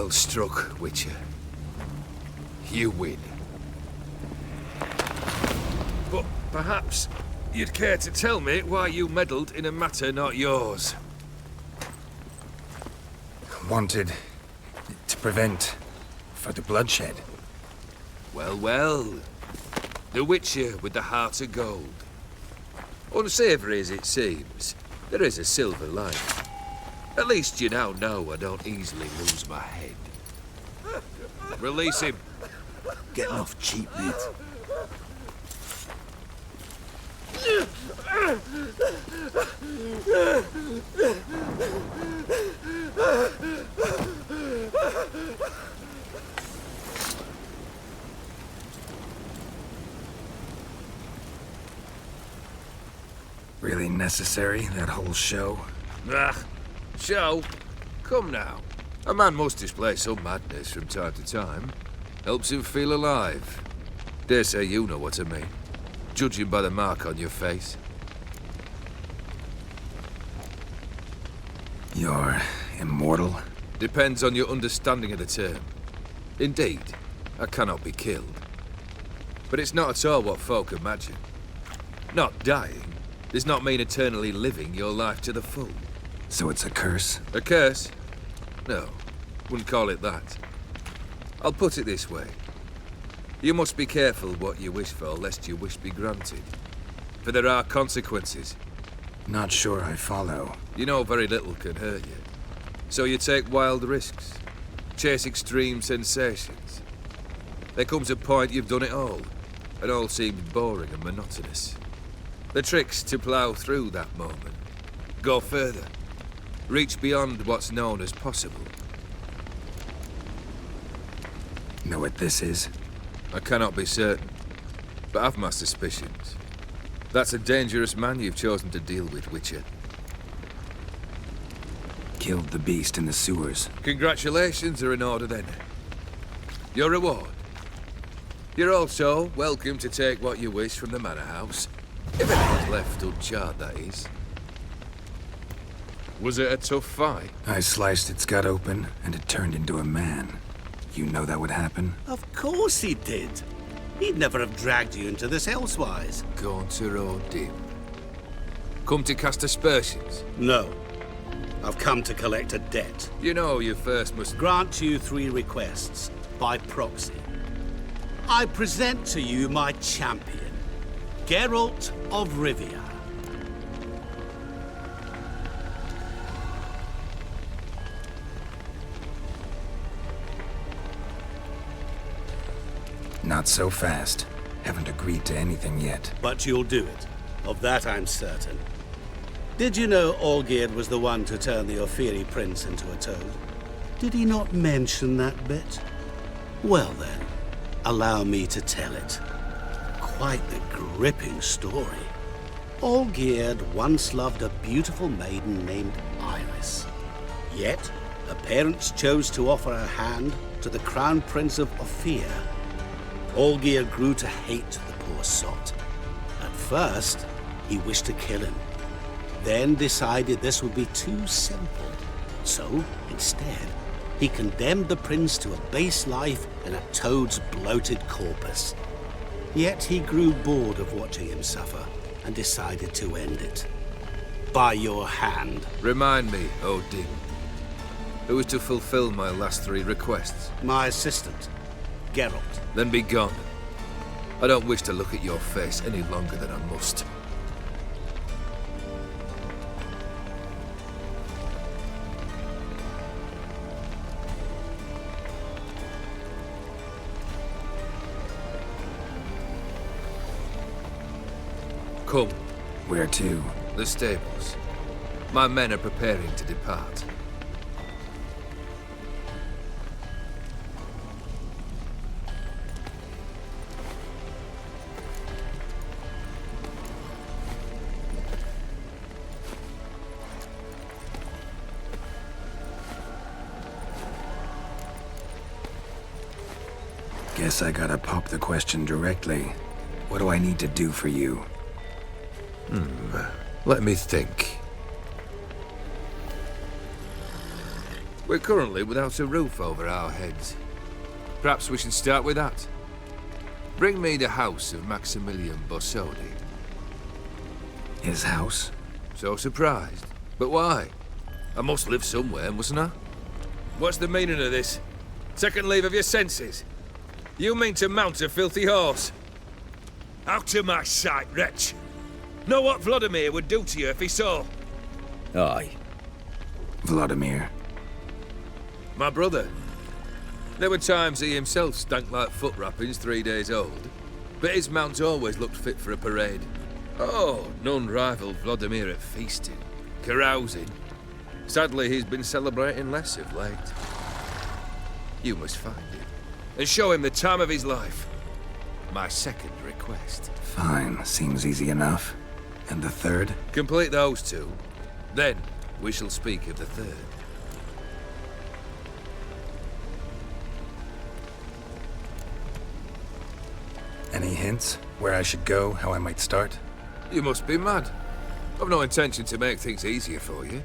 Well struck, Witcher. You win. But perhaps you'd care to tell me why you meddled in a matter not yours. Wanted to prevent further bloodshed. Well, well. The Witcher with the heart of gold. Unsavory as it seems, there is a silver lining. At least you now know I don't easily lose my head. Release him. Getting off cheap, mate. Really necessary, that whole show? Ah, show? Come now. A man must display some madness from time to time. Helps him feel alive. Dare say you know what I mean. Judging by the mark on your face. You're immortal? Depends on your understanding of the term. Indeed, I cannot be killed. But it's not at all what folk imagine. Not dying does not mean eternally living your life to the full. So it's a curse? A curse? No, wouldn't call it that. I'll put it this way. You must be careful what you wish for, lest your wish be granted. For there are consequences. Not sure I follow. You know very little can hurt you. So you take wild risks. Chase extreme sensations. There comes a point you've done it all, and all seems boring and monotonous. The trick's to plough through that moment. Go further. Reach beyond what's known as possible. Know what this is? I cannot be certain, but I've my suspicions. That's a dangerous man you've chosen to deal with, Witcher. Killed the beast in the sewers. Congratulations are in order then. Your reward. You're also welcome to take what you wish from the manor house. If anyone's left uncharred, that is. Was it a tough fight? I sliced its gut open, and it turned into a man. You know that would happen? Of course he did. He'd never have dragged you into this elsewise. Gaunter or dim. Come to cast aspersions? No. I've come to collect a debt. You know you first must... Grant you 3 requests, by proxy. I present to you my champion, Geralt of Rivia. Not so fast. Haven't agreed to anything yet. But you'll do it. Of that I'm certain. Did you know Olgierd was the one to turn the Ophiri prince into a toad? Did he not mention that bit? Well then, allow me to tell it. Quite the gripping story. Olgierd once loved a beautiful maiden named Iris. Yet, her parents chose to offer her hand to the Crown Prince of Ophir. Olgierd grew to hate the poor sot. At first, he wished to kill him. Then decided this would be too simple. So, instead, he condemned the prince to a base life in a toad's bloated corpus. Yet he grew bored of watching him suffer and decided to end it. By your hand. Remind me, Odin. Who is to fulfill my last 3 requests? My assistant, Geralt. Then be gone. I don't wish to look at your face any longer than I must. Come. Where to? The stables. My men are preparing to depart. Guess I gotta pop the question directly. What do I need to do for you? Let me think. We're currently without a roof over our heads. Perhaps we should start with that. Bring me the house of Maximilian Borsodi. His house? So surprised. But why? I must live somewhere, mustn't I? What's the meaning of this? Second leave of your senses? You mean to mount a filthy horse? Out of my sight, wretch! Know what Vladimir would do to you if he saw? Aye. Vladimir. My brother. There were times he himself stank like foot wrappings 3 days old, but his mount always looked fit for a parade. Oh, none rivaled Vladimir at feasting, carousing. Sadly, he's been celebrating less of late. You must find him, and show him the time of his life. My second request. Fine, seems easy enough. And the third? Complete those two, then we shall speak of the third. Any hints? Where I should go, how I might start? You must be mad. I've no intention to make things easier for you.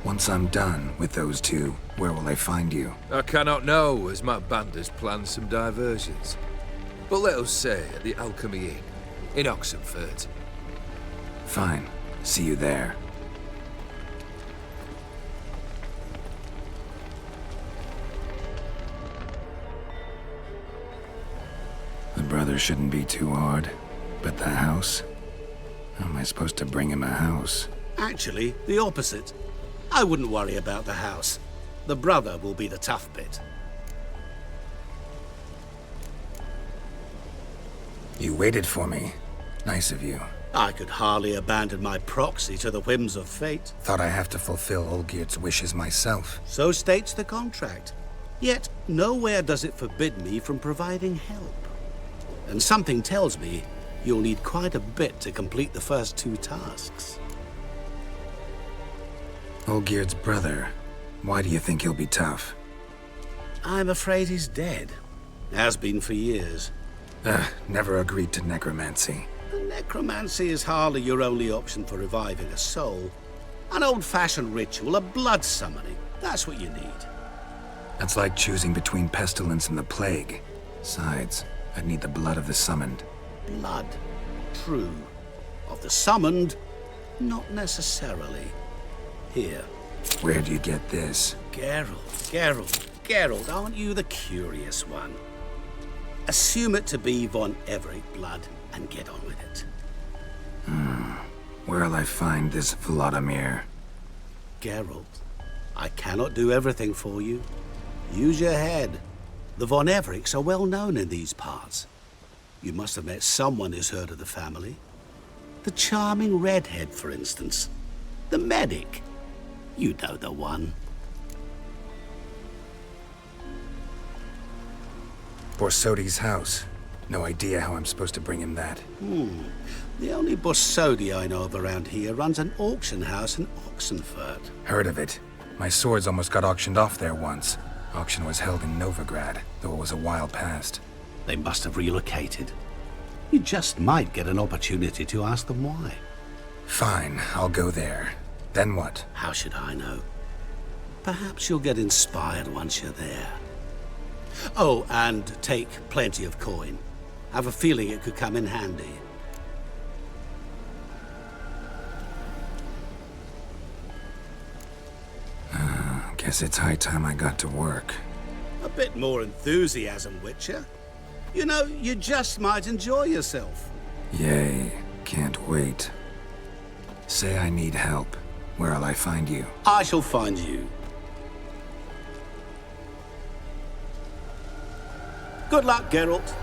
Once I'm done with those two, where will I find you? I cannot know, as my band has planned some diversions. But let us say at the Alchemy Inn, in Oxenfurt. Fine. See you there. The brother shouldn't be too hard. But the house? How am I supposed to bring him a house? Actually, the opposite. I wouldn't worry about the house. The brother will be the tough bit. You waited for me. Nice of you. I could hardly abandon my proxy to the whims of fate. Thought I have to fulfill Olgierd's wishes myself. So states the contract. Yet, nowhere does it forbid me from providing help. And something tells me you'll need quite a bit to complete the first two tasks. Olgierd's brother. Why do you think he'll be tough? I'm afraid he's dead. Has been for years. Never agreed to necromancy. Necromancy is hardly your only option for reviving a soul. An old-fashioned ritual, a blood summoning. That's what you need. That's like choosing between pestilence and the plague. Besides, I'd need the blood of the summoned. Blood. True. Of the summoned, not necessarily. Here. Where do you get this? Geralt, aren't you the curious one? Assume it to be von Everett blood and get on with it. Where'll I find this Vladimir? Geralt, I cannot do everything for you. Use your head. The von Evericks are well known in these parts. You must have met someone who's heard of the family. The charming redhead, for instance. The medic. You know the one. Borsodi's house. No idea how I'm supposed to bring him that. The only Borsodi I know of around here runs an auction house in Oxenfurt. Heard of it. My swords almost got auctioned off there once. Auction was held in Novigrad, though it was a while past. They must have relocated. You just might get an opportunity to ask them why. Fine, I'll go there. Then what? How should I know? Perhaps you'll get inspired once you're there. Oh, and take plenty of coin. Have a feeling it could come in handy. Guess it's high time I got to work. A bit more enthusiasm, Witcher. You know, you just might enjoy yourself. Yay, can't wait. Say I need help. Where'll I find you? I shall find you. Good luck, Geralt.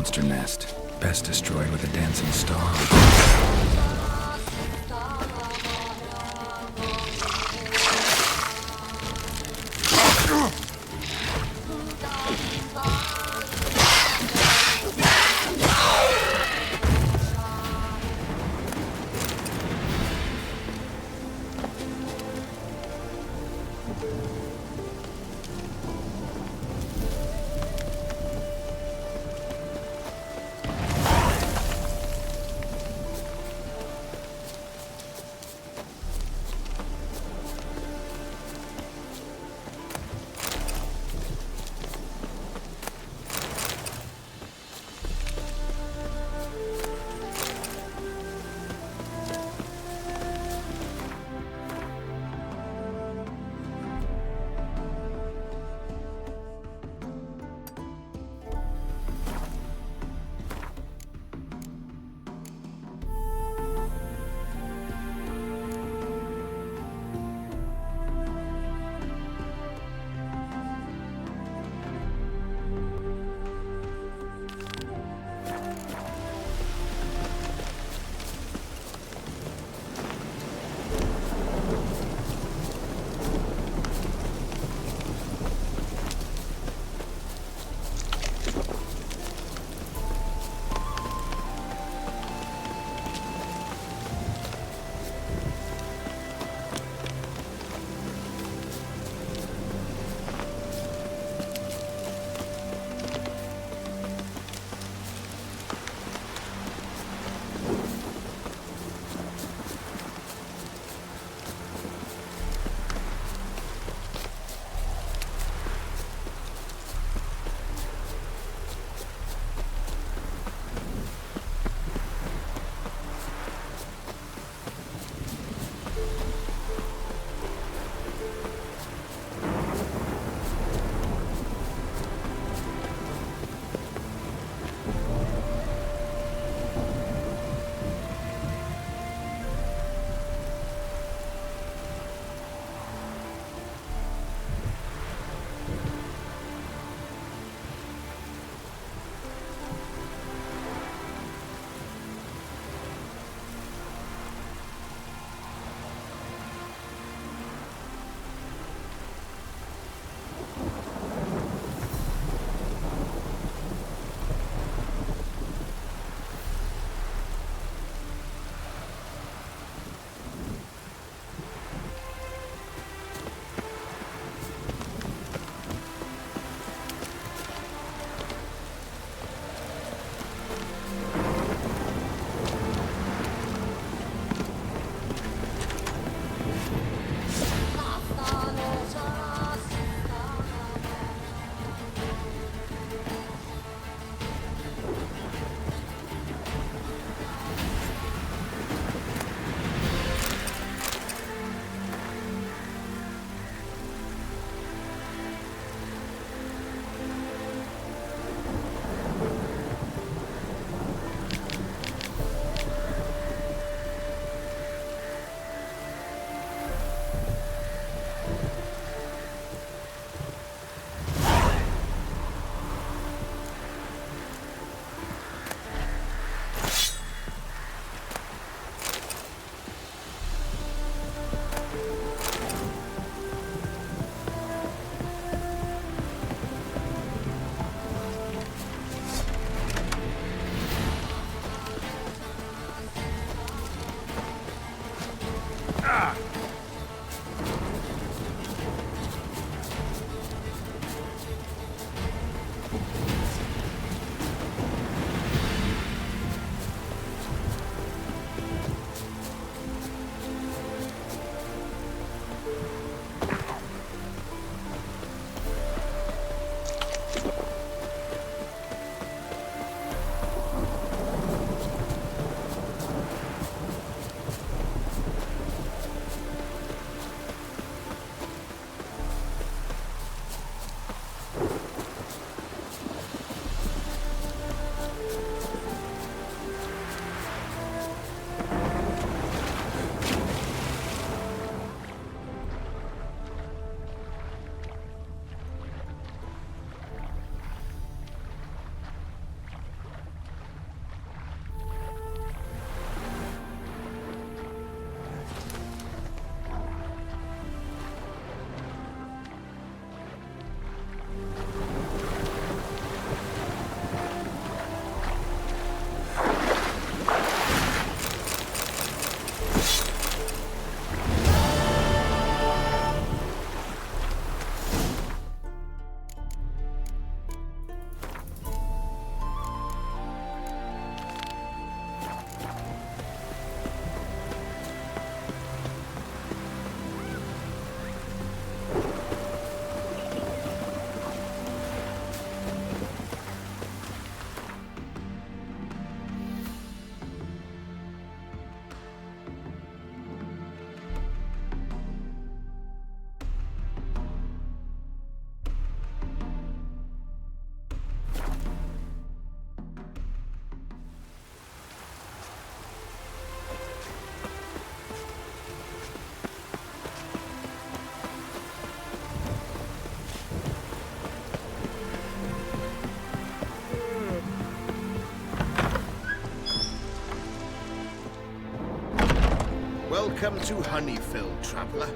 monster nest. Best destroyed with a dancing star. Welcome to Honeyfield, traveler.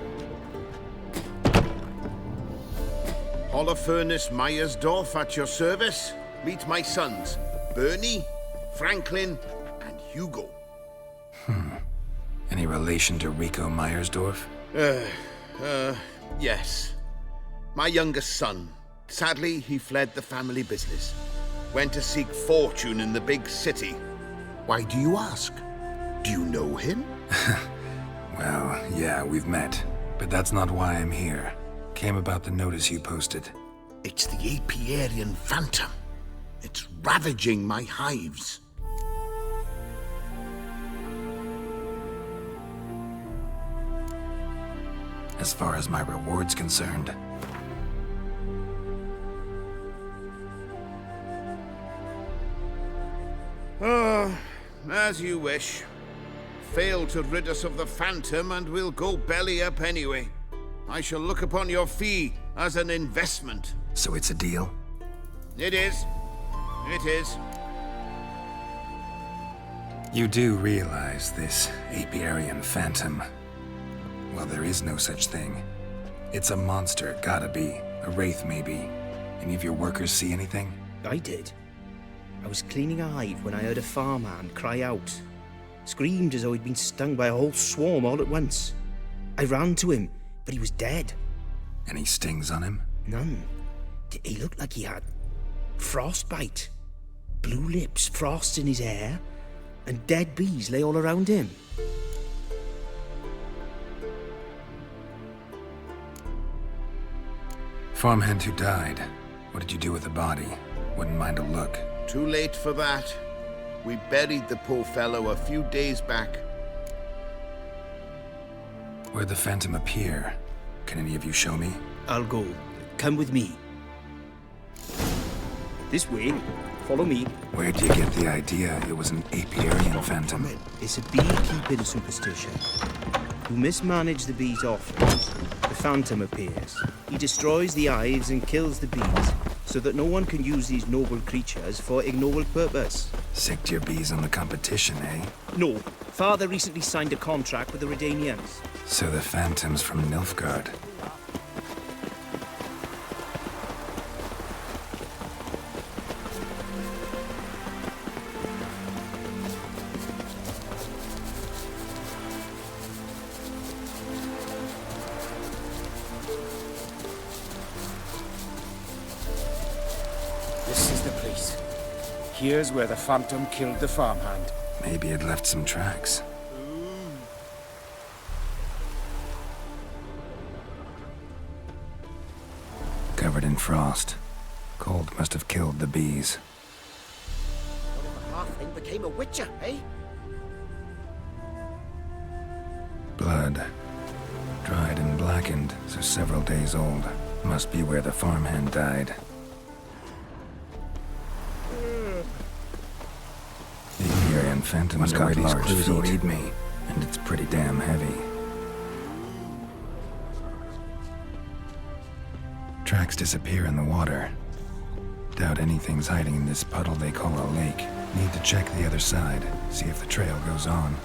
Holofernes Myersdorf at your service. Meet my sons, Bernie, Franklin, and Hugo. Any relation to Rico Myersdorf? Yes. My youngest son. Sadly, he fled the family business. Went to seek fortune in the big city. Why do you ask? Do you know him? Well, yeah, we've met. But that's not why I'm here. Came about the notice you posted. It's the Apiarian Phantom. It's ravaging my hives. As far as my reward's concerned, As you wish. Fail to rid us of the Phantom and we'll go belly up anyway. I shall look upon your fee as an investment. so it's a deal? It is. It is. You do realize this Apiarian Phantom? Well, there is no such thing. It's a monster, gotta be. A wraith, maybe. Any of your workers see anything? I did. I was cleaning a hive when I heard a farmhand cry out. Screamed as though he'd been stung by a whole swarm all at once. I ran to him, but he was dead. Any stings on him? None. He looked like he had frostbite. Blue lips, frost in his hair, and dead bees lay all around him. Farmhand who died. What did you do with the body? Wouldn't mind a look. Too late for that. We buried the poor fellow a few days back. Where'd the Phantom appear? Can any of you show me? I'll go. Come with me. This way. Follow me. Where'd you get the idea it was an Apiarian Phantom? It's a beekeeping superstition. You mismanage the bees often, the Phantom appears. He destroys the hives and kills the bees, so that no one can use these noble creatures for ignoble purpose. Sicked your bees on the competition, eh? No, Father recently signed a contract with the Redanians. So the Phantom's from Nilfgaard. This is the place. Here's where the Phantom killed the farmhand. Maybe it left some tracks. Covered in frost. Cold must have killed the bees. What if a halfling became a witcher, eh? Blood. Dried and blackened, so several days old. Must be where the farmhand died. The Apiarian Phantom's got large feet, me, and it's pretty damn heavy. Tracks disappear in the water. Doubt anything's hiding in this puddle they call a lake. Need to check the other side, see if the trail goes on.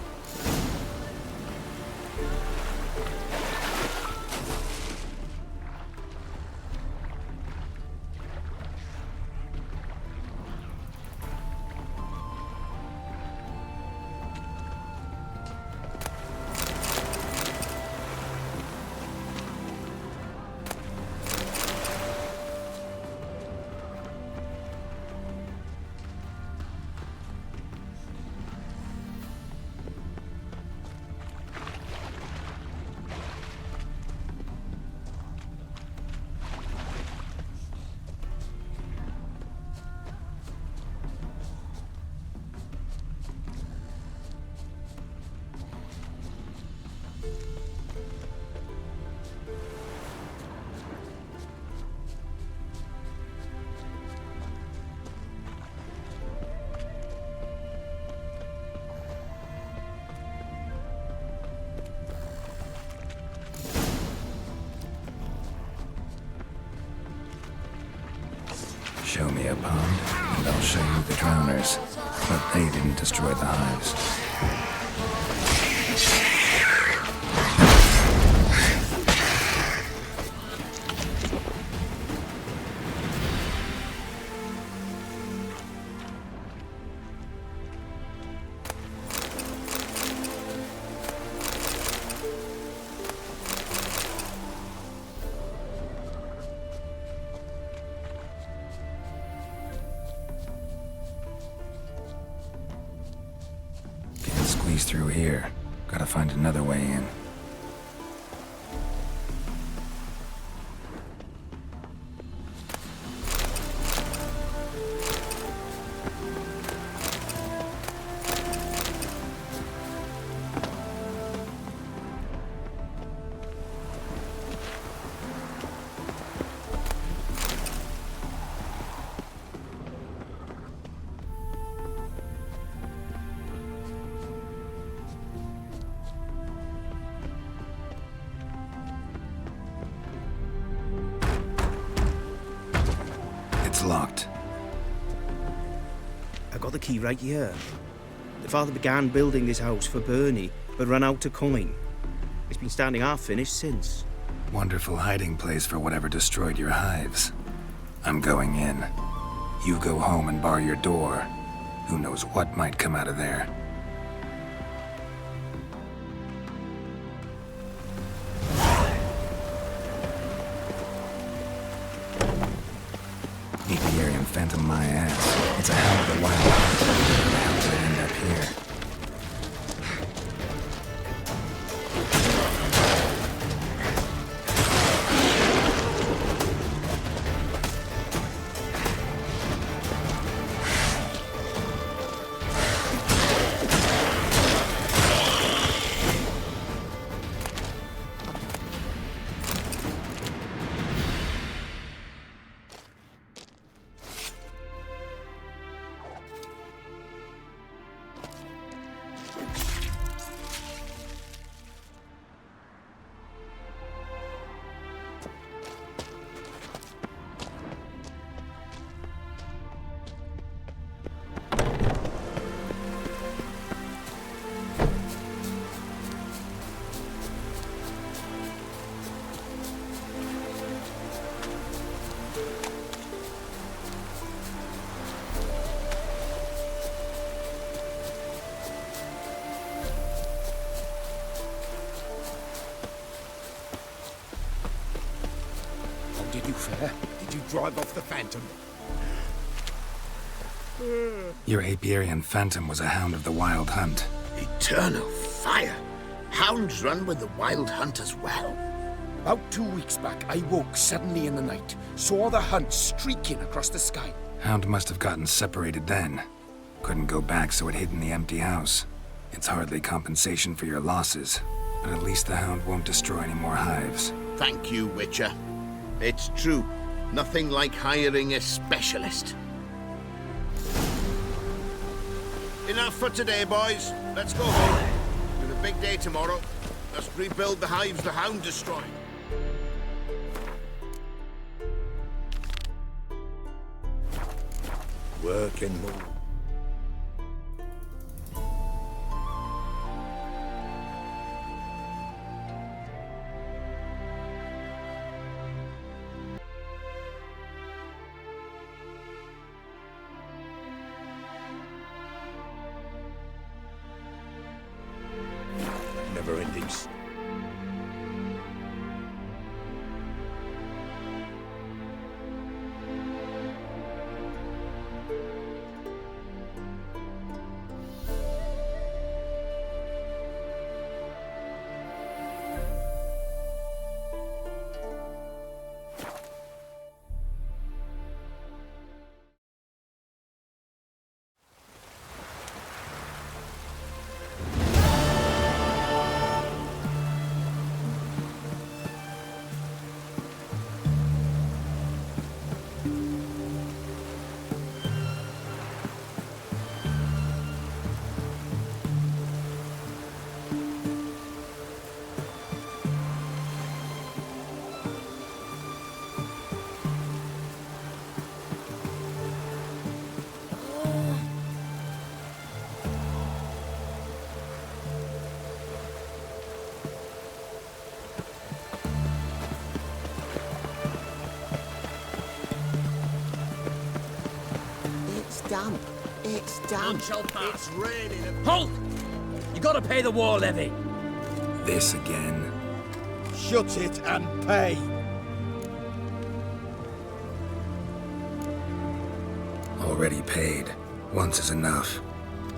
Show me a pond, and I'll show you the drowners. But they didn't destroy the hives. squeeze through here. Gotta find another way in. It's locked. I got the key right here. The father began building this house for Bernie, but ran out of coin. It's been standing half finished since. Wonderful hiding place for whatever destroyed your hives. I'm going in. You go home and bar your door. Who knows what might come out of there. Apiarian phantom my ass. It's a hell of a wild hunt. How did it end up here? Did you fare? Did you drive off the Phantom? Your apiarian phantom was a hound of the wild hunt. Eternal fire! Hounds run with the wild hunt as well. About 2 weeks back, I woke suddenly in the night, saw the hunt streaking across the sky. Hound must have gotten separated then. Couldn't go back, so it hid in the empty house. It's hardly compensation for your losses, but at least the hound won't destroy any more hives. Thank you, Witcher. It's true. Nothing like hiring a specialist. Enough for today, boys. Let's go home. We have a big day tomorrow. Let's rebuild the hives the hound destroyed. Working more. Never endings. Damp. It's damp. It's raining. Halt! You gotta pay the war levy. This again. Shut it and pay. Already paid. Once is enough.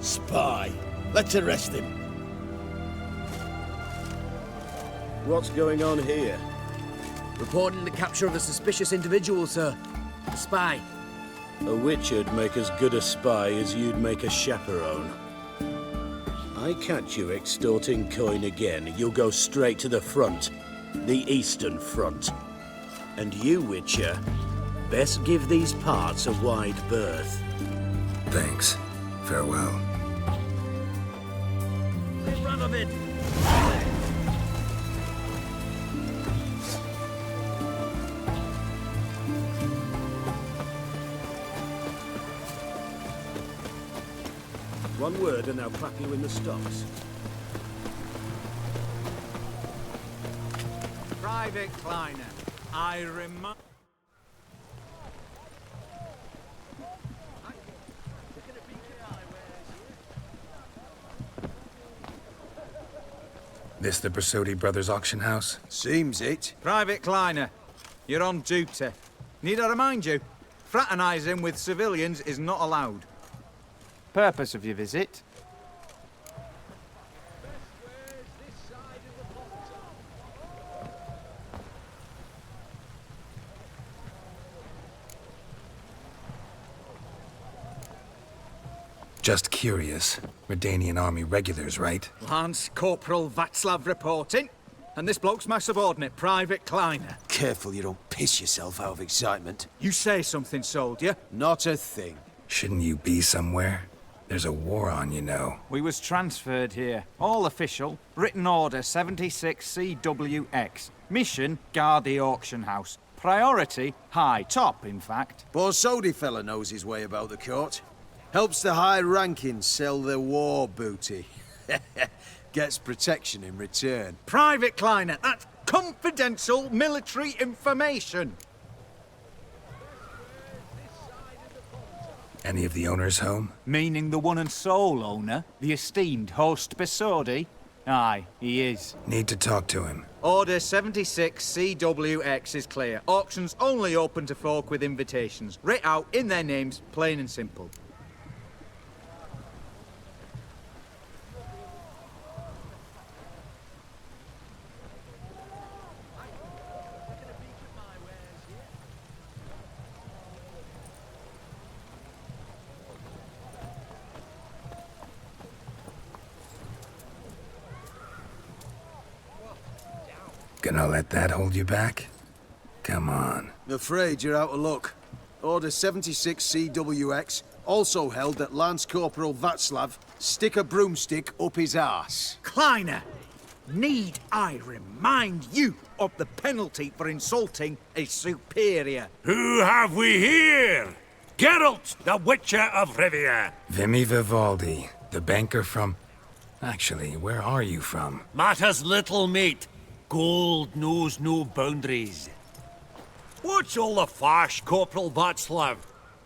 Spy. Let's arrest him. What's going on here? Reporting the capture of a suspicious individual, sir. A spy. A witcher'd make as good a spy as you'd make a chaperone. I catch you extorting coin again, you'll go straight to the front. The Eastern Front. And you, Witcher, best give these parts a wide berth. Thanks. Farewell. Run of it! One word and I'll clap you in the stocks. Private Kleiner, I remind... This the Brasotti Brothers auction house? Seems it. Private Kleiner, you're on duty. Need I remind you? Fraternising with civilians is not allowed. Purpose of your visit? Just curious. Redanian army regulars, right? Lance Corporal Václav reporting. And this bloke's my subordinate, Private Kleiner. Careful you don't piss yourself out of excitement. You say something, soldier? Not a thing. Shouldn't you be somewhere? There's a war on, you know. We was transferred here. All official. Written order 76 CWX. Mission, guard the auction house. Priority, high. Top, in fact. Borsodi fella knows his way about the court. Helps the high rankings sell their war booty. Gets protection in return. Private Kleiner, that's confidential military information. Any of the owners home? Meaning the one and sole owner, the esteemed host Besodi? Aye, he is. Need to talk to him. Order 76 CWX is clear. Auctions only open to folk with invitations. Writ out in their names, plain and simple. Gonna let that hold you back? Come on. I'm afraid you're out of luck. Order 76 CWX, also held that Lance Corporal Václav stick a broomstick up his arse. Kleiner, need I remind you of the penalty for insulting a superior? Who have we here? Geralt, the Witcher of Rivia. Vimy Vivaldi, the banker from... Actually, where are you from? Matters little, mate. Gold knows no boundaries. What's all the fash, Corporal Václav?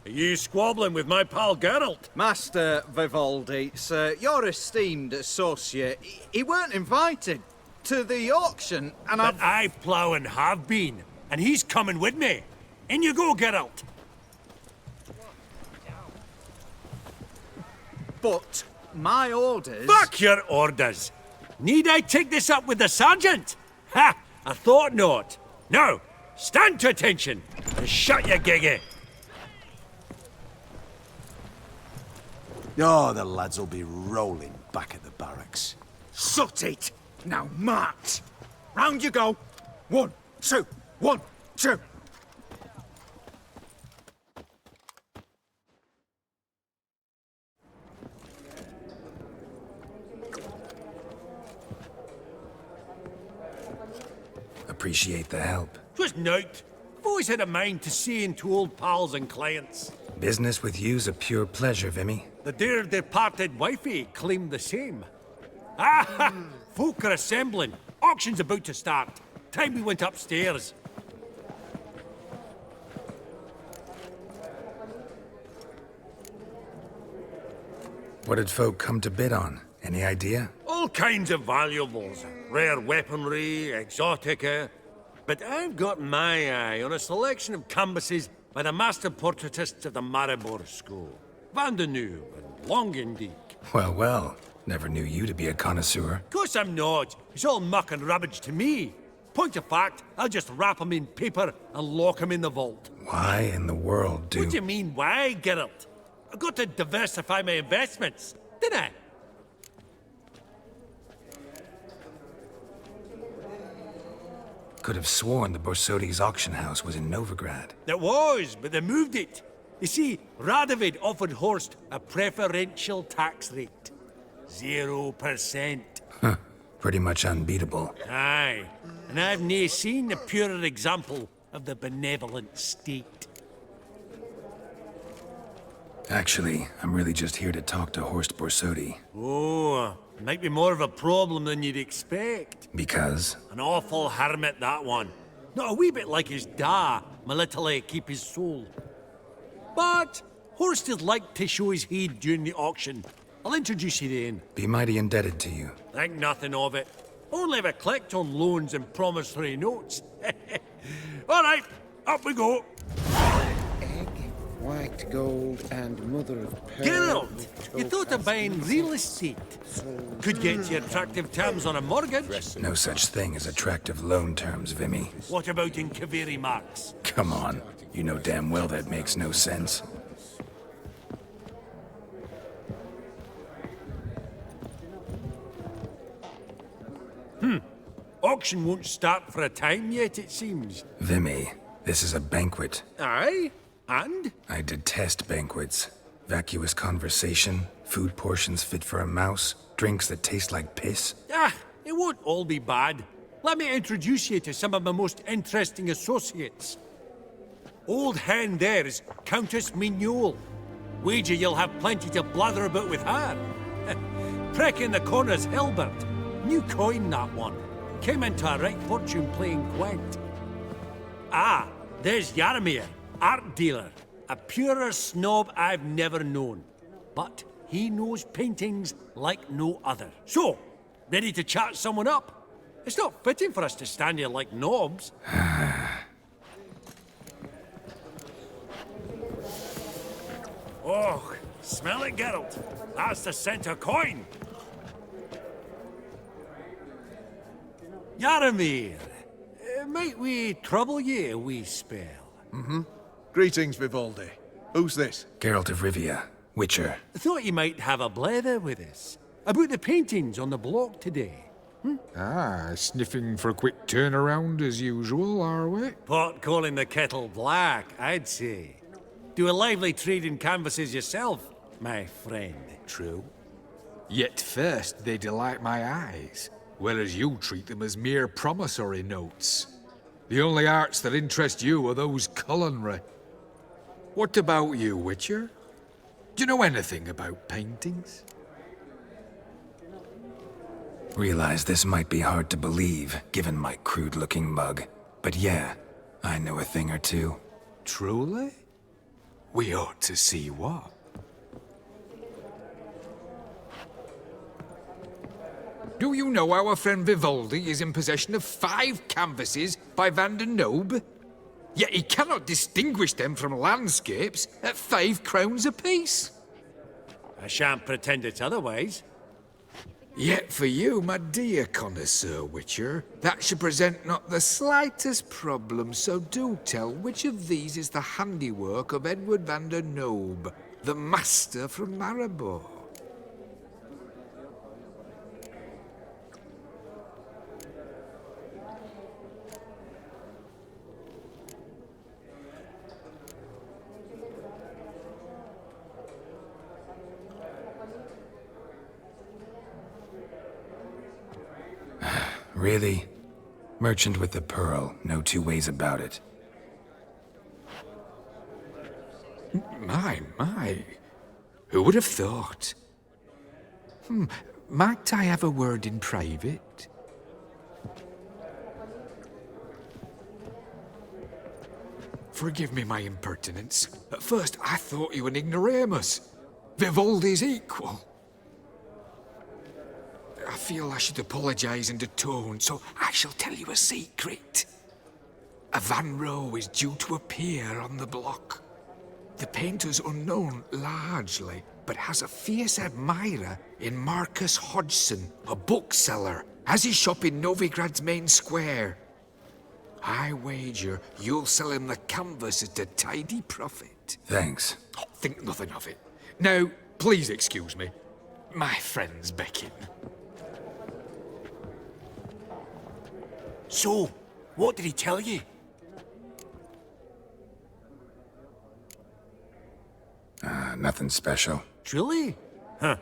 Are you squabbling with my pal Geralt? Master Vivaldi, sir, your esteemed associate, he weren't invited to the auction, and But I plough and have been, and he's coming with me. In you go, Geralt. But my orders... Fuck your orders! Need I take this up with the sergeant? Ha! I thought not. Now, stand to attention and shut your giggy. Oh, the lads will be rolling back at the barracks. Sut it! Now march! Round you go! 1, 2, 1, 2! Appreciate the help. 'Twas nowt. I've always had a mind to seeing to old pals and clients. Business with you's a pure pleasure, Vimy. The dear departed wifey claimed the same. Ah, folk are assembling. Auction's about to start. Time we went upstairs. What did folk come to bid on? Any idea? All kinds of valuables. Rare weaponry, exotica. But I've got my eye on a selection of canvases by the master portraitists of the Maribor School. Van de Nieuw and Longendijk. Well, well. Never knew you to be a connoisseur. Of course I'm not. It's all muck and rubbish to me. Point of fact, I'll just wrap 'em in paper and lock 'em in the vault. Why in the world do... What do you mean, why, Geralt? I've got to diversify my investments, didn't I? Could have sworn the Borsodi's auction house was in Novigrad. It was, but they moved it. You see, Radovid offered Horst a preferential tax rate. 0%. Huh. Pretty much unbeatable. Aye. And I've nae seen a purer example of the benevolent state. Actually, I'm really just here to talk to Horst Borsodi. Oh, might be more of a problem than you'd expect. Because? An awful hermit, that one. Not a wee bit like his da, my little keep his soul. But Horst is like to show his head during the auction. I'll introduce you then. Be mighty indebted to you. Think nothing of it. Only ever collect on loans and promissory notes. All right, up we go. Egg, white gold, and mother of pearl. Geralt, you thought of buying real estate. Could get you attractive terms on a mortgage. No such thing as attractive loan terms, Vimy. What about in Kaviri marks? Come on. You know damn well that makes no sense. Auction won't start for a time yet, it seems. Vimy, this is a banquet. Aye? And? I detest banquets. Vacuous conversation, food portions fit for a mouse, drinks that taste like piss. Ah, it won't all be bad. Let me introduce you to some of my most interesting associates. Old hen there is Countess Mignole. Wager you'll have plenty to blather about with her. Prick in the corner's Hilbert. New coin, that one. Came into a right fortune playing Gwent. Ah, there's Yaromir, art dealer. A purer snob I've never known. But he knows paintings like no other. So, ready to chat someone up? It's not fitting for us to stand here like knobs. Oh, smell it, Geralt. That's the center coin. Yaromir, might we trouble ye a wee spell? Greetings, Vivaldi. Who's this? Geralt of Rivia, Witcher. Thought you might have a blether with us. About the paintings on the block today. Ah, sniffing for a quick turnaround as usual, are we? Pot calling the kettle black, I'd say. Do a lively trade in canvases yourself, my friend. True. Yet first they delight my eyes, whereas you treat them as mere promissory notes. The only arts that interest you are those culinary. What about you, Witcher? Do you know anything about paintings? Realize this might be hard to believe, given my crude-looking mug. But yeah, I know a thing or two. Truly? We ought to see what. Do you know our friend Vivaldi is in possession of 5 canvases by Van der Nobe? Yet he cannot distinguish them from landscapes at 5 crowns apiece. I shan't pretend it's otherwise. Yet for you, my dear connoisseur Witcher, that should present not the slightest problem, so do tell which of these is the handiwork of Edward van der Nobe, the master from Maribor. Really? Merchant with the pearl, no two ways about it. My. Who would have thought? Might I have a word in private? Forgive me my impertinence. At first I thought you an ignoramus. Vivaldi's equal. I feel I should apologize and atone, so I shall tell you a secret. A Van Row is due to appear on the block. The painter's unknown, largely, but has a fierce admirer in Marcus Hodgson, a bookseller. Has his shop in Novigrad's main square. I wager you'll sell him the canvas at a tidy profit. Thanks. Oh, think nothing of it. Now, please excuse me. My friend's beckon. So, what did he tell you? Nothing special. Truly? Huh.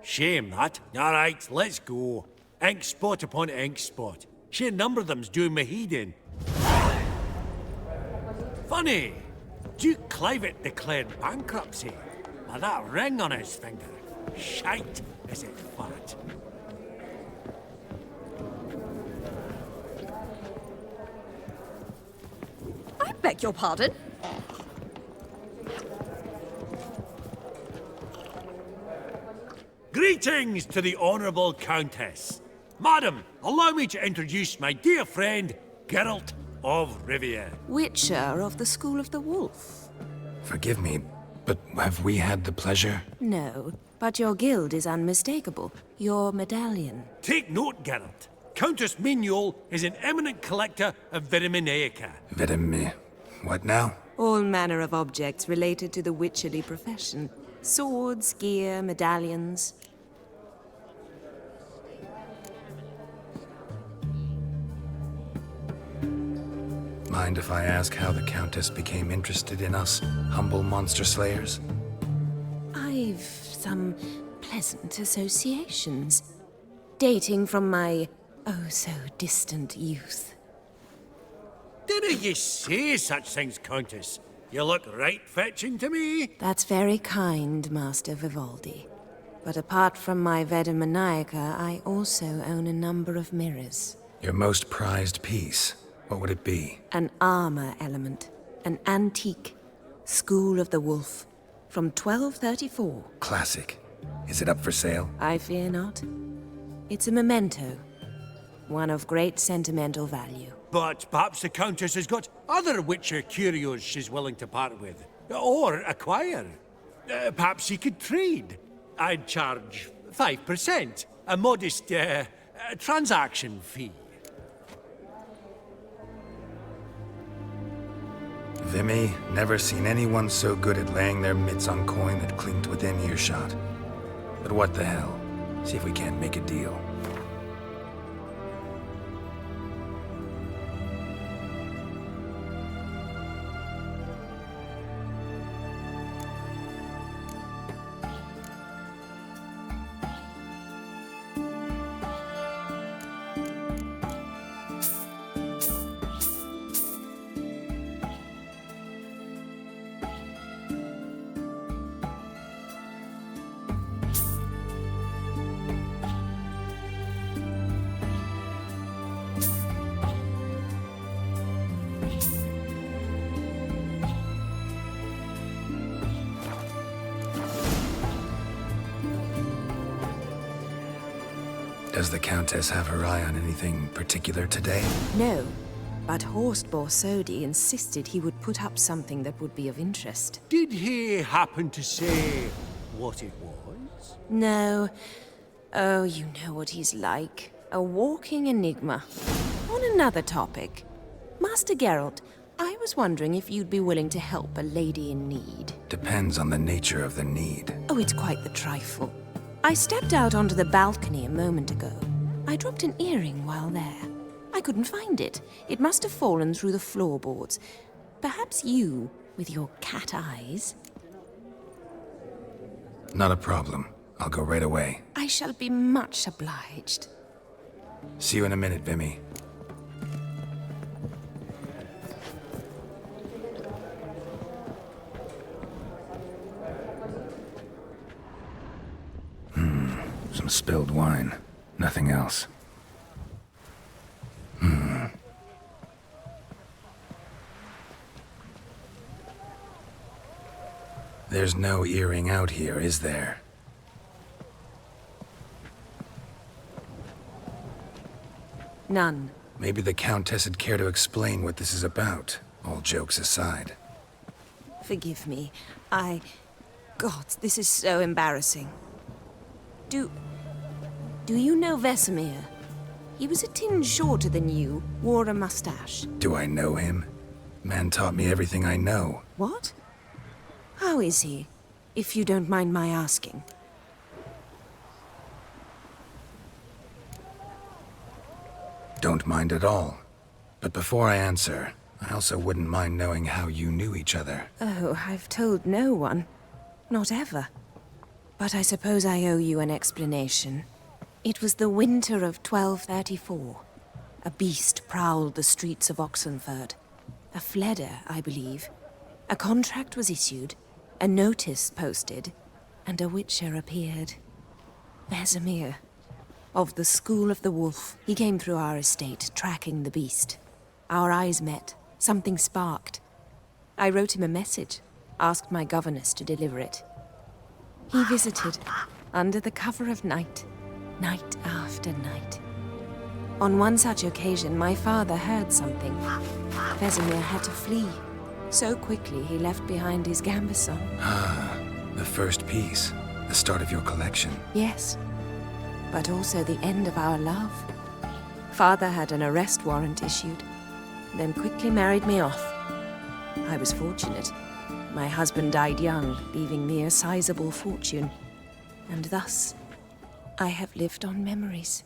Shame that. All right, let's go. Ink spot upon ink spot. Sheer number of them's doing me heed in. Funny. Duke Clivet declared bankruptcy. By that ring on his finger. Shite, is it fat? I beg your pardon? Greetings to the Honourable Countess. Madam, allow me to introduce my dear friend, Geralt of Rivia. Witcher of the School of the Wolf. Forgive me, but have we had the pleasure? No, but your guild is unmistakable. Your medallion. Take note, Geralt. Countess Mignoul is an eminent collector of vitaminaica. What now? All manner of objects related to the witcherly profession. Swords, gear, medallions. Mind if I ask how the Countess became interested in us, humble monster slayers? I've some pleasant associations, dating from my oh-so-distant youth. Didn't you say such things, Countess? You look right fetching to me. That's very kind, Master Vivaldi. But apart from my Vedamaniaca, I also own a number of mirrors. Your most prized piece, what would it be? An armor element. An antique. School of the Wolf. From 1234. Classic. Is it up for sale? I fear not. It's a memento. One of great sentimental value. But perhaps the Countess has got other Witcher curios she's willing to part with. Or acquire. Perhaps he could trade. I'd charge 5%. A modest, transaction fee. Vimy, never seen anyone so good at laying their mitts on coin that clinked within earshot. But what the hell? See if we can't make a deal. Does the Countess have her eye on anything particular today? No, but Horst Borsodi insisted he would put up something that would be of interest. Did he happen to say what it was? No. Oh, you know what he's like. A walking enigma. On another topic. Master Geralt, I was wondering if you'd be willing to help a lady in need. Depends on the nature of the need. Oh, it's quite the trifle. I stepped out onto the balcony a moment ago. I dropped an earring while there. I couldn't find it. It must have fallen through the floorboards. Perhaps you, with your cat eyes. Not a problem. I'll go right away. I shall be much obliged. See you in a minute, Vimy. Some spilled wine. Nothing else. There's no earring out here, is there? None. Maybe the Countess would care to explain what this is about, all jokes aside. Forgive me. God, this is so embarrassing. Do you know Vesemir? He was a tinge shorter than you, wore a mustache. Do I know him? Man taught me everything I know. What? How is he, if you don't mind my asking? Don't mind at all. But before I answer, I also wouldn't mind knowing how you knew each other. Oh, I've told no one. Not ever. But I suppose I owe you an explanation. It was the winter of 1234. A beast prowled the streets of Oxenford. A fledder, I believe. A contract was issued, a notice posted, and a witcher appeared. Vesemir. Of the School of the Wolf. He came through our estate, tracking the beast. Our eyes met. Something sparked. I wrote him a message, asked my governess to deliver it. He visited, under the cover of night, night after night. On one such occasion, my father heard something. Vesemir had to flee. So quickly, he left behind his gambeson. Ah, the first piece. The start of your collection. Yes, but also the end of our love. Father had an arrest warrant issued, then quickly married me off. I was fortunate. My husband died young, leaving me a sizable fortune. And thus, I have lived on memories.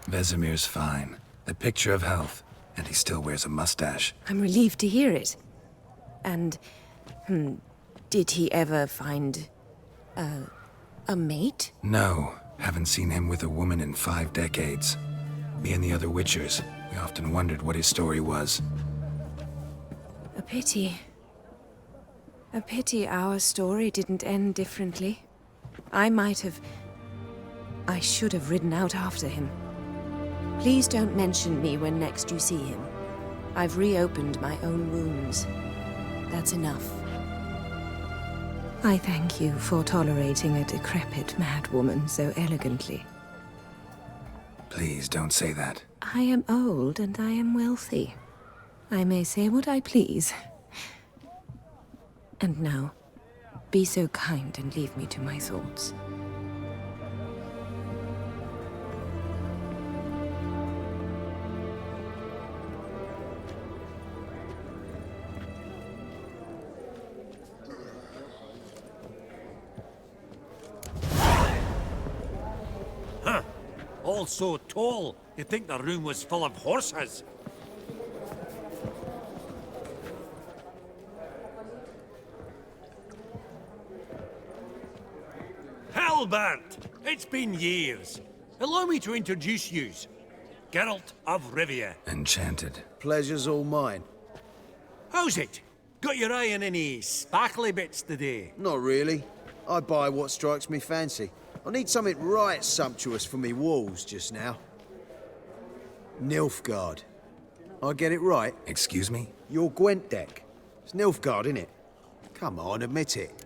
Vesemir's fine. The picture of health. And he still wears a mustache. I'm relieved to hear it. And, did he ever find a mate? No, haven't seen him with a woman in 5 decades. Me and the other Witchers, we often wondered what his story was. A pity. A pity our story didn't end differently. I should have ridden out after him. Please don't mention me when next you see him. I've reopened my own wounds. That's enough. I thank you for tolerating a decrepit madwoman so elegantly. Please don't say that. I am old and I am wealthy. I may say what I please. And now, be so kind and leave me to my thoughts. All so tall, you'd think the room was full of horses. Halbert! It's been years. Allow me to introduce yous. Geralt of Rivia. Enchanted. Pleasure's all mine. How's it? Got your eye on any sparkly bits today? Not really. I buy what strikes me fancy. I need something right sumptuous for me walls just now. Nilfgaard. I get it right? Excuse me? Your Gwent deck. It's Nilfgaard, innit? Come on, admit it.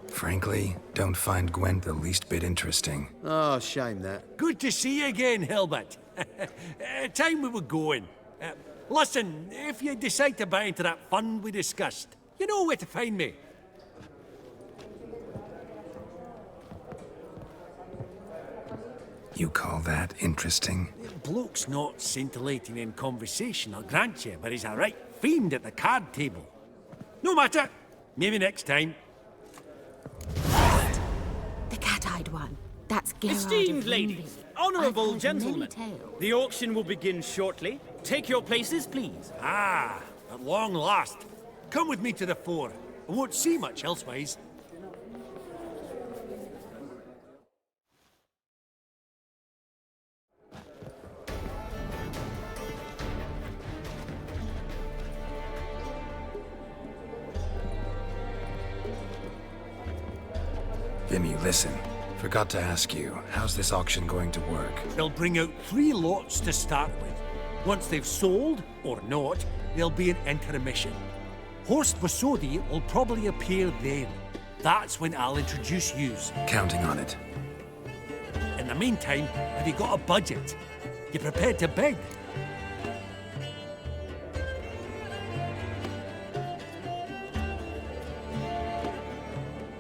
Frankly, don't find Gwent the least bit interesting. Oh, shame that. Good to see you again, Hilbert. Time we were going. Listen, if you decide to buy into that fund we discussed, you know where to find me. You call that interesting? Bloke's not scintillating in conversation, I'll grant you, but he's a right fiend at the card table. No matter. Maybe next time. The cat-eyed one. That's Gerard Esteemed of ladies, Ringby. honourable I've heard gentlemen, many tales. the auction will begin shortly. Take your places, please. Ah, at long last. Come with me to the fore. I won't see much elsewise. Vimy, listen. Forgot to ask you, how's this auction going to work? They'll bring out 3 lots to start with. Once they've sold, or not, there'll be an intermission. Horst Vasodi will probably appear then. That's when I'll introduce yous. Counting on it. In the meantime, have you got a budget? You prepared to beg?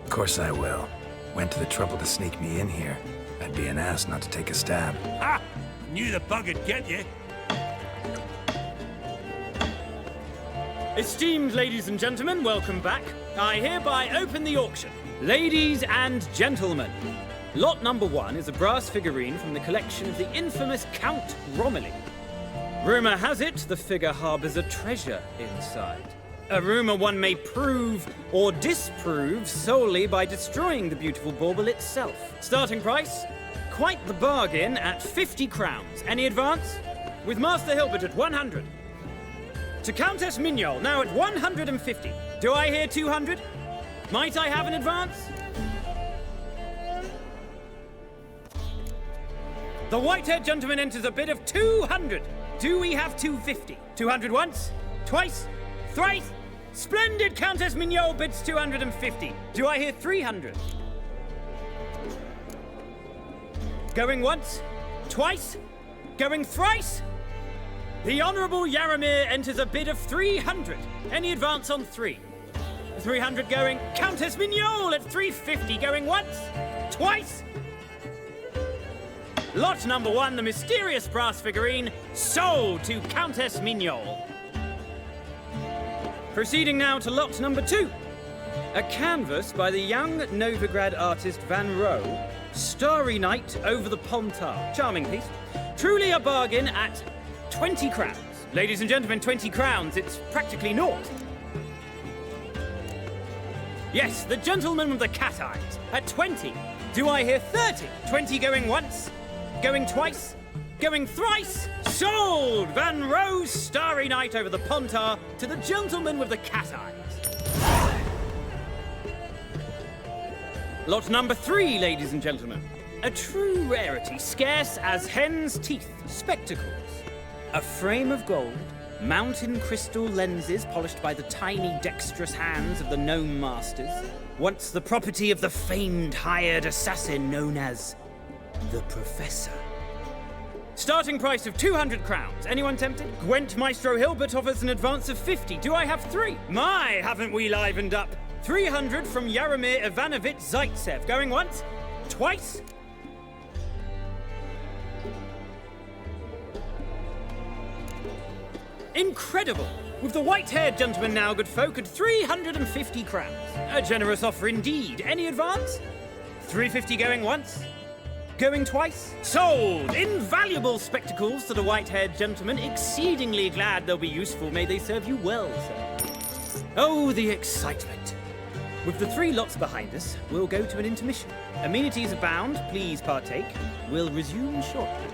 Of course I will. Went to the trouble to sneak me in here. I'd be an ass not to take a stab. Ha! Knew the bug'd get you. Esteemed ladies and gentlemen, welcome back. I hereby open the auction. Ladies and gentlemen, lot number 1 is a brass figurine from the collection of the infamous Count Romilly. Rumour has it the figure harbours a treasure inside. A rumour one may prove or disprove solely by destroying the beautiful bauble itself. Starting price? Quite the bargain at 50 crowns. Any advance? With Master Hilbert at 100. To Countess Mignol, now at 150. Do I hear 200? Might I have an advance? The white-haired gentleman enters a bid of 200. Do we have 250? 200 once? Twice? Thrice? Splendid! Countess Mignol bids 250. Do I hear 300? Going once? Twice? Going thrice? The Honourable Yaramir enters a bid of 300. Any advance on 3? 300 going. Countess Mignol at 350. Going once? Twice? Lot number 1, the mysterious brass figurine, sold to Countess Mignol. Proceeding now to lot number 2. A canvas by the young Novigrad artist Van Rohe, Starry Night over the Pontar. Charming piece. Truly a bargain at 20 crowns. Ladies and gentlemen, 20 crowns, it's practically naught. Yes, the gentleman with the cat eyes, at 20. Do I hear 30? 20 going once, going twice, going thrice. Sold! Van Rohe's Starry Night over the Pontar to the gentleman with the cat eyes. Lot number 3, ladies and gentlemen. A true rarity, scarce as hen's teeth. Spectacles. A frame of gold, mountain crystal lenses polished by the tiny dexterous hands of the gnome masters. Once the property of the famed hired assassin known as the Professor. Starting price of 200 crowns. Anyone tempted? Gwent Maestro Hilbert offers an advance of 50. Do I have 3? My, haven't we livened up? 300 from Yaramir Ivanovich Zaitsev. Going once? Twice? Incredible! With the white-haired gentleman now, good folk, at 350 crowns. A generous offer indeed. Any advance? 350 going once? Going twice? Sold! Invaluable spectacles to the white-haired gentleman. Exceedingly glad they'll be useful. May they serve you well, sir. Oh, the excitement. With the 3 lots behind us, we'll go to an intermission. Amenities abound. Please partake. We'll resume shortly.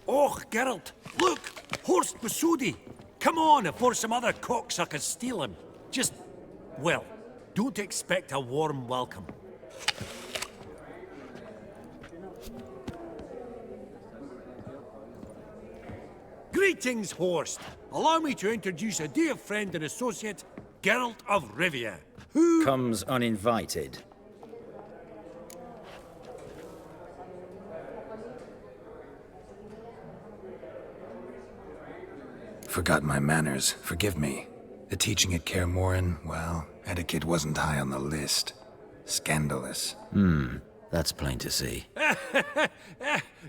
Oh, Geralt, look! Horst Masudi! Come on, before some other cocksuckers steal him. Just, well, don't expect a warm welcome. Greetings, Horst. Allow me to introduce a dear friend and associate, Geralt of Rivia, who comes uninvited. Forgot my manners. Forgive me. The teaching at Kaer Morhen, well, etiquette wasn't high on the list. Scandalous. That's plain to see.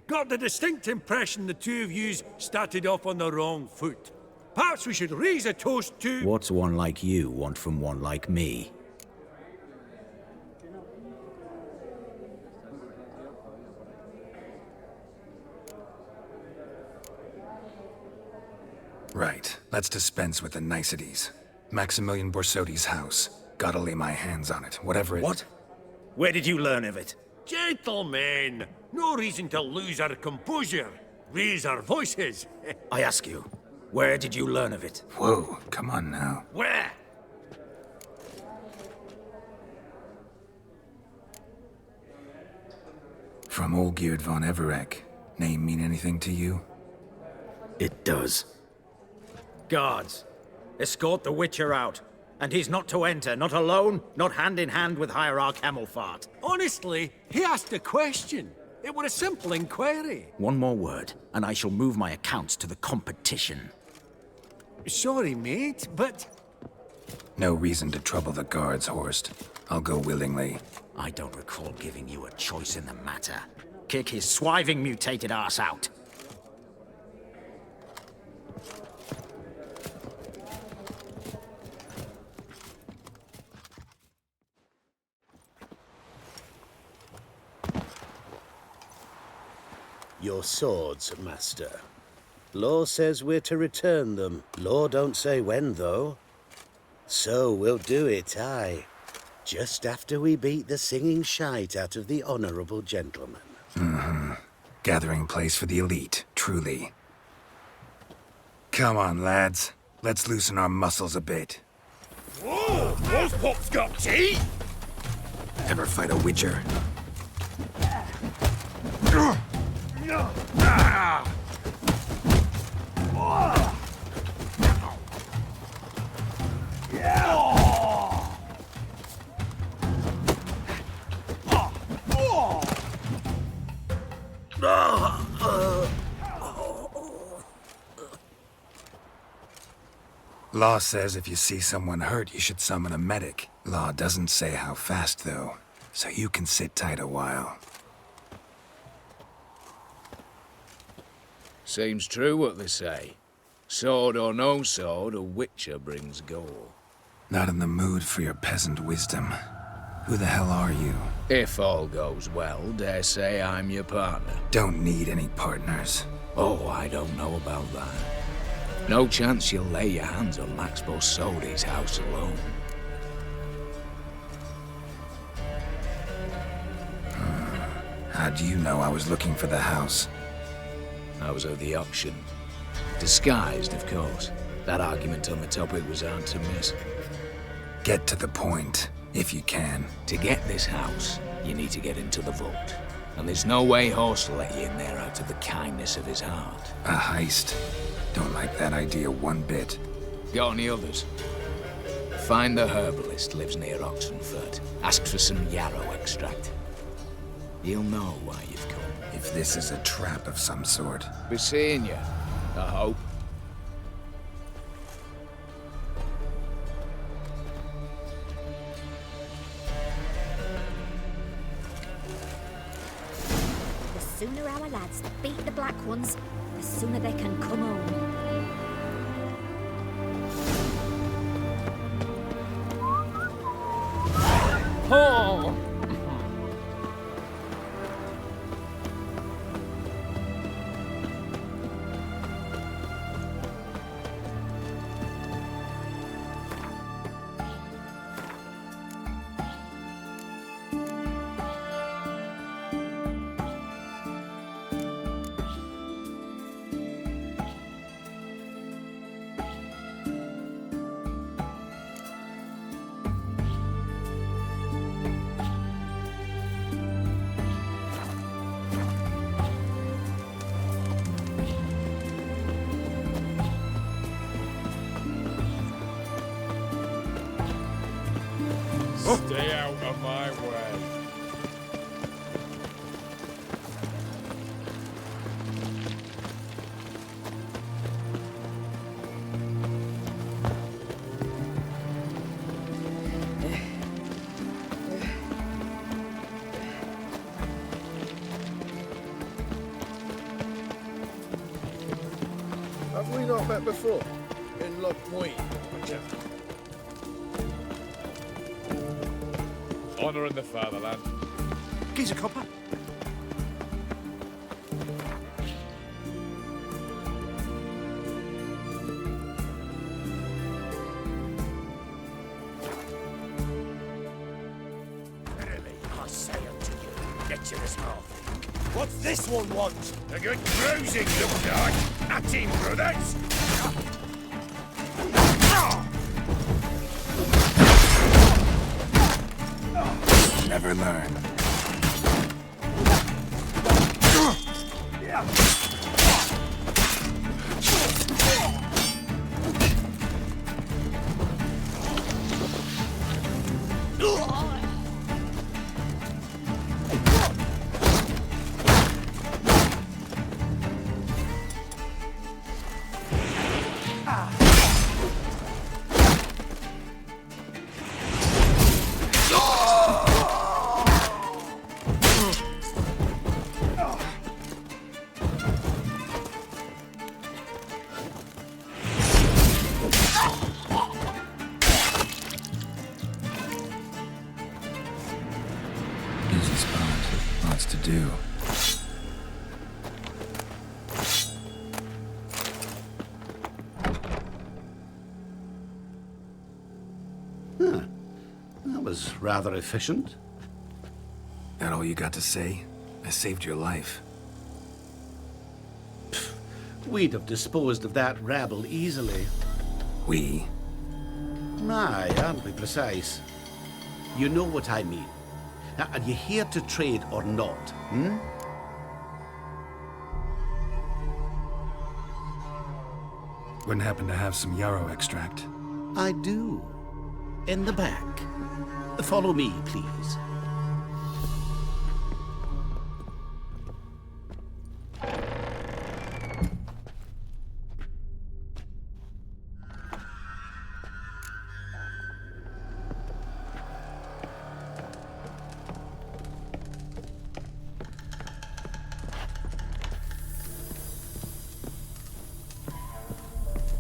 got the distinct impression the two of yous started off on the wrong foot. Perhaps we should raise a toast to... What's one like you want from one like me? Right. Let's dispense with the niceties. Maximilian Borsodi's house. Gotta lay my hands on it, whatever it... What? Where did you learn of it? Gentlemen, no reason to lose our composure. Raise our voices. I ask you, where did you learn of it? Whoa, come on now. Where? From Olgierd von Everec. Name mean anything to you? It does. Guards, escort the Witcher out. And he's not to enter, not alone, not hand in hand with Hierarch Hemelfart. Honestly, he asked a question. It were a simple inquiry. One more word, and I shall move my accounts to the competition. Sorry, mate, but... No reason to trouble the guards, Horst. I'll go willingly. I don't recall giving you a choice in the matter. Kick his swiving mutated ass out. Your swords, master. Law says we're to return them. Law don't say when, though. So we'll do it, aye. Just after we beat the singing shite out of the honourable gentleman. Mm-hmm. Gathering place for the elite, truly. Come on, lads. Let's loosen our muscles a bit. Whoa! Those pops got teeth! Ever fight a Witcher? Law says if you see someone hurt, you should summon a medic. Law doesn't say how fast, though, so you can sit tight a while. Seems true what they say. Sword or no sword, a Witcher brings gore. Not in the mood for your peasant wisdom. Who the hell are you? If all goes well, dare say I'm your partner. Don't need any partners. Oh, I don't know about that. No chance you'll lay your hands on Max Bosodi's house alone. How do you know I was looking for the house? I was at the auction. Disguised, of course. That argument on the topic was hard to miss. Get to the point, if you can. To get this house, you need to get into the vault. And there's no way Horst will let you in there out of the kindness of his heart. A heist? Don't like that idea one bit. Got any others? Find the herbalist, lives near Oxenfurt. Ask for some yarrow extract. He'll know why you've come. If this is a trap of some sort. Be seeing you, I hope. The sooner our lads beat the black ones, the sooner they can come home. Oh! Stay out of my way. Have we not met before? In Lockpoint, Honor in the fatherland. Geezer copper. Verily, I say unto you, lecherous half. What's this one want? A good cruising, looks like. At him, brothers. Never learn. was rather efficient. That all you got to say? I saved your life. We'd have disposed of that rabble easily. We? Aye, aren't we precise? You know what I mean. Now, are you here to trade or not, hmm? Wouldn't happen to have some yarrow extract. I do. In the back. Follow me, please.